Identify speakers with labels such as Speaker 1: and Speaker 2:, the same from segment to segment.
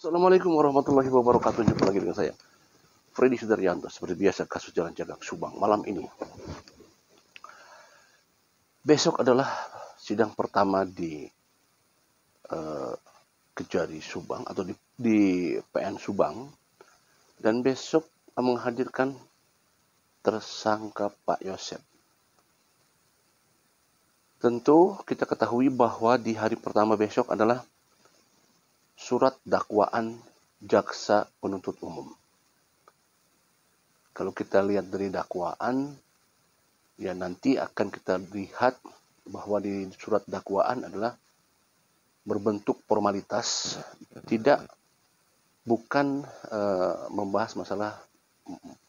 Speaker 1: Assalamualaikum warahmatullahi wabarakatuh. Jumpa lagi dengan saya, Freddy Sudaryanto. Seperti biasa, kasus Jalan Cagak Subang malam ini. Besok adalah sidang pertama di Kejari Subang atau di PN Subang, dan besok menghadirkan tersangka Pak Yosep. Tentu kita ketahui bahwa di hari pertama besok adalah surat dakwaan jaksa penuntut umum. Kalau kita lihat dari dakwaan, ya nanti akan kita lihat bahwa di surat dakwaan adalah berbentuk formalitas, bukan membahas masalah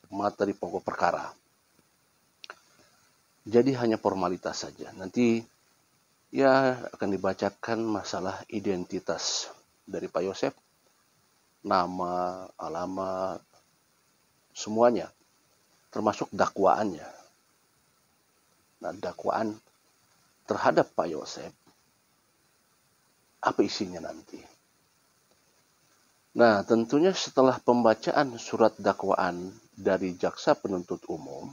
Speaker 1: materi pokok perkara. Jadi hanya formalitas saja. Nanti ya akan dibacakan masalah identitas dari Pak Yosep, nama, alamat, semuanya, termasuk dakwaannya. Nah, dakwaan terhadap Pak Yosep, apa isinya nanti? Nah, tentunya setelah pembacaan surat dakwaan dari jaksa penuntut umum,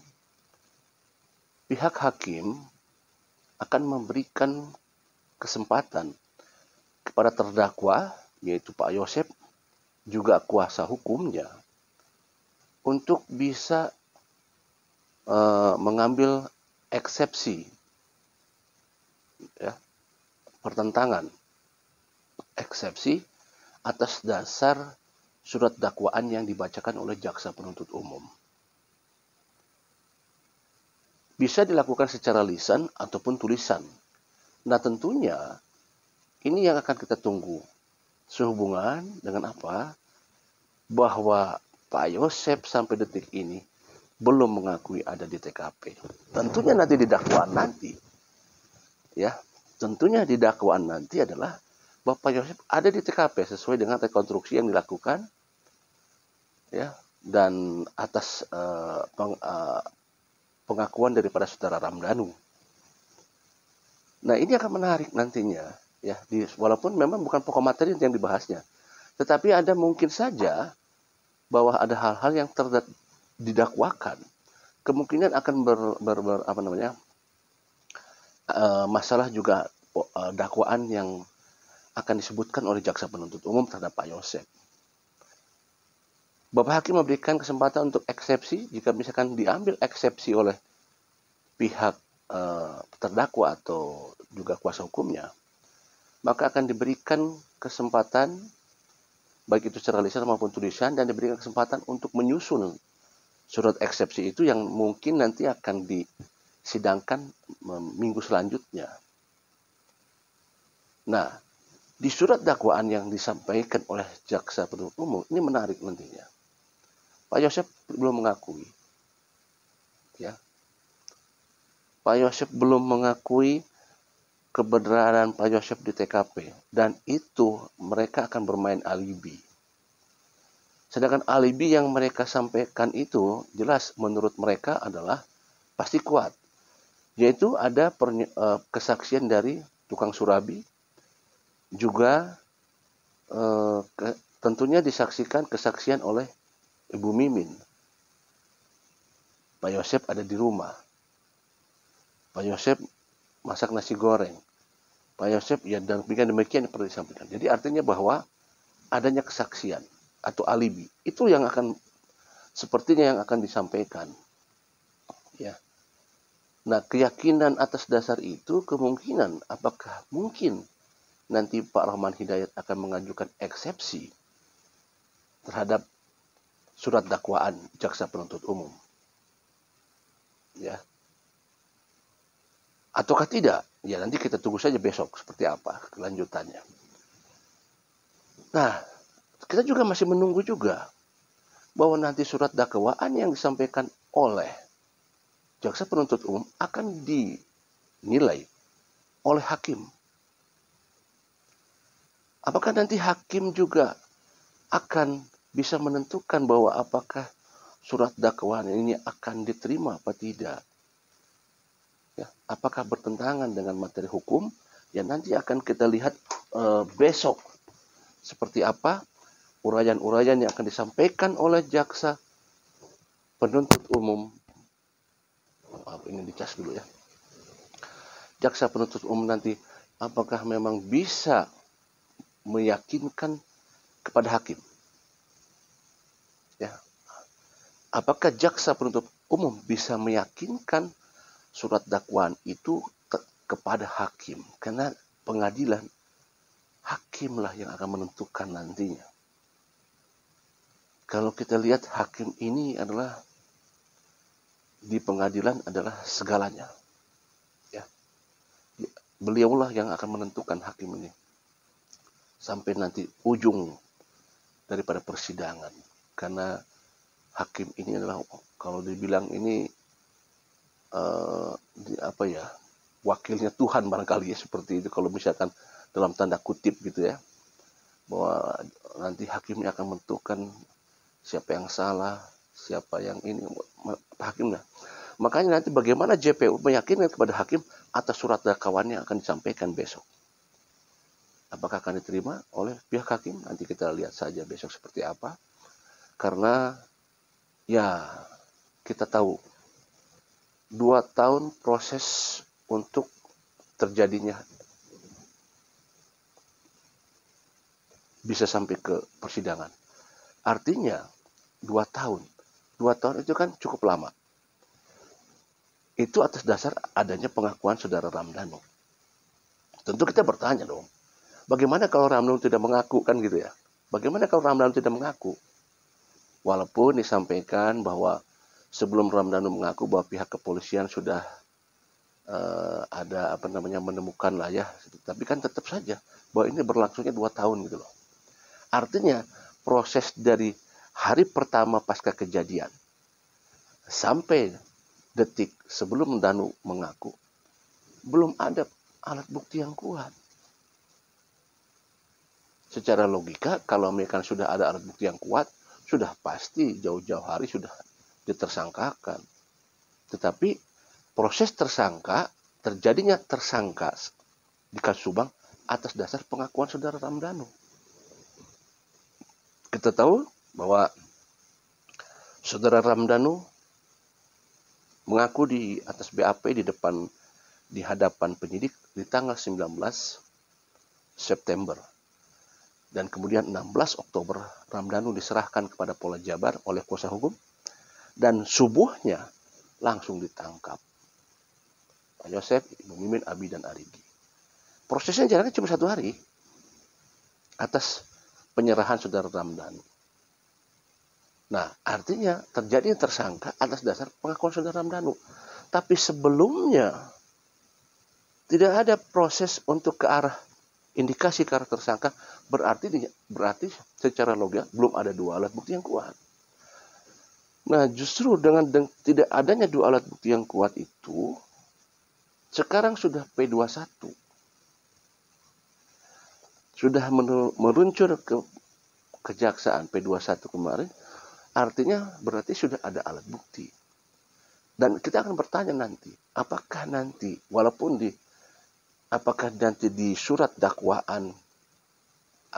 Speaker 1: pihak hakim akan memberikan kesempatan kepada terdakwa, yaitu Pak Yosep, juga kuasa hukumnya, untuk bisa mengambil eksepsi, ya, pertentangan, eksepsi atas dasar surat dakwaan yang dibacakan oleh jaksa penuntut umum. Bisa dilakukan secara lisan ataupun tulisan. Nah, tentunya ini yang akan kita tunggu. Sehubungan dengan apa? Bahwa Pak Yosep sampai detik ini belum mengakui ada di TKP. Tentunya nanti di dakwaan nanti, ya, tentunya di dakwaan nanti adalah bahwa Pak Yosep ada di TKP sesuai dengan rekonstruksi yang dilakukan, ya, dan atas pengakuan daripada saudara Ramdhanu. Nah, ini akan menarik nantinya, ya, walaupun memang bukan pokok materi yang dibahasnya, tetapi ada mungkin saja bahwa ada hal-hal yang didakwakan, kemungkinan akan masalah juga dakwaan yang akan disebutkan oleh jaksa penuntut umum terhadap Pak Yosep. Bapak Hakim memberikan kesempatan untuk eksepsi. Jika misalkan diambil eksepsi oleh pihak terdakwa atau juga kuasa hukumnya, maka akan diberikan kesempatan baik itu secara lisan maupun tulisan, dan diberikan kesempatan untuk menyusun surat eksepsi itu yang mungkin nanti akan disidangkan minggu selanjutnya. Nah, di surat dakwaan yang disampaikan oleh jaksa penuntut umum ini menarik nantinya. Pak Yosep belum mengakui, ya. Pak Yosep belum mengakui kebenaran Pak Yosep di TKP, dan itu mereka akan bermain alibi. Sedangkan alibi yang mereka sampaikan itu jelas menurut mereka adalah pasti kuat, yaitu ada kesaksian dari tukang surabi, juga tentunya disaksikan kesaksian oleh Ibu Mimin. Pak Yosep ada di rumah. Pak Yosep masak nasi goreng. Pak Yosep, ya, dan demikian perlu disampaikan. Jadi artinya bahwa adanya kesaksian atau alibi itu yang akan sepertinya yang akan disampaikan, ya. Nah, keyakinan atas dasar itu kemungkinan apakah mungkin nanti Pak Rahman Hidayat akan mengajukan eksepsi terhadap surat dakwaan jaksa penuntut umum, ya, ataukah tidak? Ya, nanti kita tunggu saja besok seperti apa kelanjutannya. Nah, kita juga masih menunggu juga bahwa nanti surat dakwaan yang disampaikan oleh jaksa penuntut umum akan dinilai oleh hakim. Apakah nanti hakim juga akan bisa menentukan bahwa apakah surat dakwaan ini akan diterima apa tidak? Ya, apakah bertentangan dengan materi hukum? Ya, nanti akan kita lihat besok seperti apa uraian-uraian yang akan disampaikan oleh jaksa penuntut umum. Maaf, ini dicas dulu ya. Jaksa penuntut umum nanti apakah memang bisa meyakinkan kepada hakim? Ya. Apakah jaksa penuntut umum bisa meyakinkan surat dakwaan itu kepada hakim? Karena pengadilan, hakimlah yang akan menentukan nantinya. Kalau kita lihat hakim ini adalah di pengadilan adalah segalanya. Ya. Beliaulah yang akan menentukan hakim ini. Sampai nanti ujung daripada persidangan. Karena hakim ini adalah, kalau dibilang ini wakilnya Tuhan barangkali ya, seperti itu kalau misalkan dalam tanda kutip gitu ya, bahwa nanti hakimnya akan menentukan siapa yang salah, siapa yang ini, hakimnya. Makanya nanti bagaimana JPU meyakinkan kepada hakim atas surat dakwaan yang akan disampaikan besok. Apakah akan diterima oleh pihak hakim? Nanti kita lihat saja besok seperti apa. Karena ya kita tahu 2 tahun proses untuk terjadinya bisa sampai ke persidangan. Artinya 2 tahun. 2 tahun itu kan cukup lama. Itu atas dasar adanya pengakuan saudara Ramdhanu. Tentu kita bertanya dong, bagaimana kalau Ramdhanu tidak mengaku, kan gitu ya? Bagaimana kalau Ramdhanu tidak mengaku? Walaupun disampaikan bahwa sebelum Ramdhanu mengaku bahwa pihak kepolisian sudah menemukan lah ya, tapi kan tetap saja bahwa ini berlangsungnya 2 tahun gitu loh. Artinya proses dari hari pertama pasca kejadian sampai detik sebelum Danu mengaku belum ada alat bukti yang kuat. Secara logika kalau mereka sudah ada alat bukti yang kuat, sudah pasti jauh-jauh hari sudah ditersangkakan. Tetapi proses terjadinya tersangka di kasus Subang atas dasar pengakuan saudara Ramdhanu. Kita tahu bahwa saudara Ramdhanu mengaku di atas BAP di hadapan penyidik di tanggal 19 September. Dan kemudian 16 Oktober Ramdhanu diserahkan kepada Polda Jabar oleh kuasa hukum. Dan subuhnya langsung ditangkap Pak Yosef, Ibu Mimin, Abi, dan Arigi. Prosesnya jalannya cuma 1 hari atas penyerahan saudara Ramdhanu. Nah, artinya terjadi tersangka atas dasar pengakuan saudara Ramdhanu. Tapi sebelumnya tidak ada proses untuk ke arah indikasi ke arah tersangka, berarti secara logika belum ada 2 alat bukti yang kuat. Nah, justru dengan tidak adanya 2 alat bukti yang kuat itu, sekarang sudah P21. Sudah meluncur ke kejaksaan P21 kemarin, artinya berarti sudah ada alat bukti. Dan kita akan bertanya nanti, apakah nanti di surat dakwaan,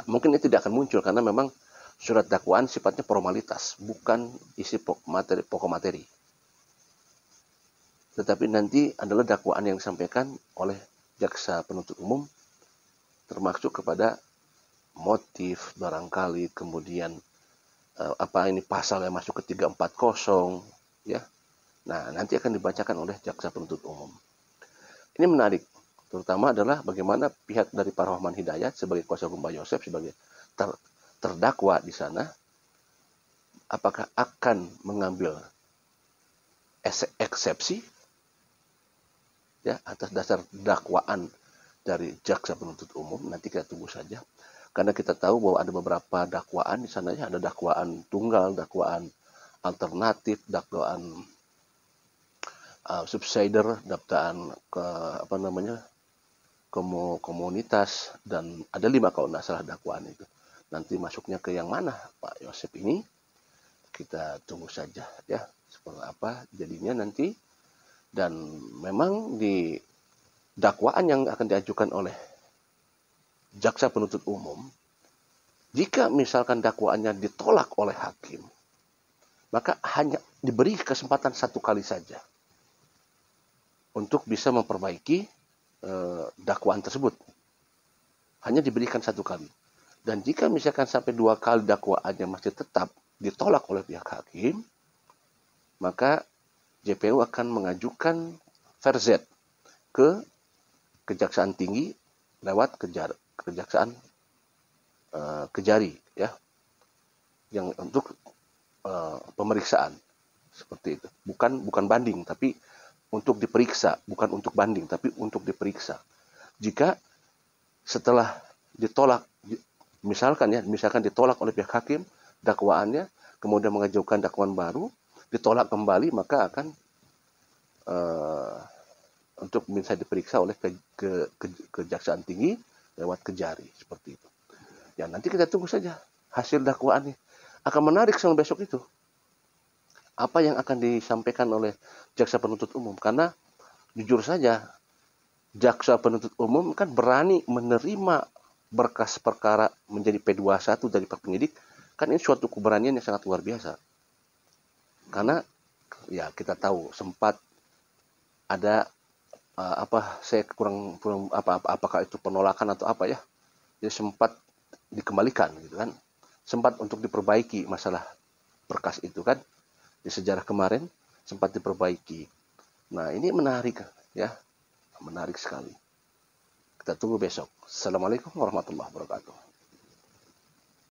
Speaker 1: mungkin ini tidak akan muncul karena memang surat dakwaan sifatnya formalitas, bukan isi pokok materi. Tetapi nanti adalah dakwaan yang disampaikan oleh jaksa penuntut umum, termasuk kepada motif barangkali, kemudian pasal yang masuk ke 340 ya. Nah, nanti akan dibacakan oleh jaksa penuntut umum. Ini menarik, terutama adalah bagaimana pihak dari Pak Rohman Hidayat sebagai kuasa hukum Pak Yosef sebagai terdakwa di sana, apakah akan mengambil eksepsi ya atas dasar dakwaan dari jaksa penuntut umum. Nanti kita tunggu saja, karena kita tahu bahwa ada beberapa dakwaan di sana ya, ada dakwaan tunggal, dakwaan alternatif, dakwaan subsidiar, dakwaan komunitas, dan ada 5 kalau tidak salah dakwaan itu. Nanti masuknya ke yang mana Pak Yosef ini, kita tunggu saja ya seperti apa jadinya nanti. Dan memang di dakwaan yang akan diajukan oleh jaksa penuntut umum Jika misalkan dakwaannya ditolak oleh hakim, maka hanya diberi kesempatan 1 kali saja untuk bisa memperbaiki dakwaan tersebut. Hanya diberikan 1 kali. Dan jika misalkan sampai 2 kali dakwaannya masih tetap ditolak oleh pihak hakim, maka JPU akan mengajukan verzet ke Kejaksaan Tinggi lewat Kejaksaan Kejari, ya, yang untuk pemeriksaan seperti itu. Bukan banding, tapi untuk diperiksa, bukan untuk banding, tapi untuk diperiksa. Jika setelah ditolak, misalkan ditolak oleh pihak hakim dakwaannya, kemudian mengajukan dakwaan baru, ditolak kembali, maka akan untuk bisa diperiksa oleh Kejaksaan Tinggi lewat Kejari, seperti itu. Ya, nanti kita tunggu saja hasil dakwaannya. Akan menarik soal besok itu. Apa yang akan disampaikan oleh jaksa penuntut umum. Karena jujur saja, jaksa penuntut umum kan berani menerima berkas perkara menjadi P21 dari Pak Penyidik. Kan ini suatu keberanian yang sangat luar biasa. Karena ya kita tahu sempat ada saya kurang apakah itu penolakan atau apa ya. Jadi sempat dikembalikan gitu kan. Sempat untuk diperbaiki masalah berkas itu kan. Di sejarah kemarin sempat diperbaiki. Nah, ini menarik ya. Menarik sekali. Kita tunggu besok. Assalamualaikum warahmatullahi wabarakatuh.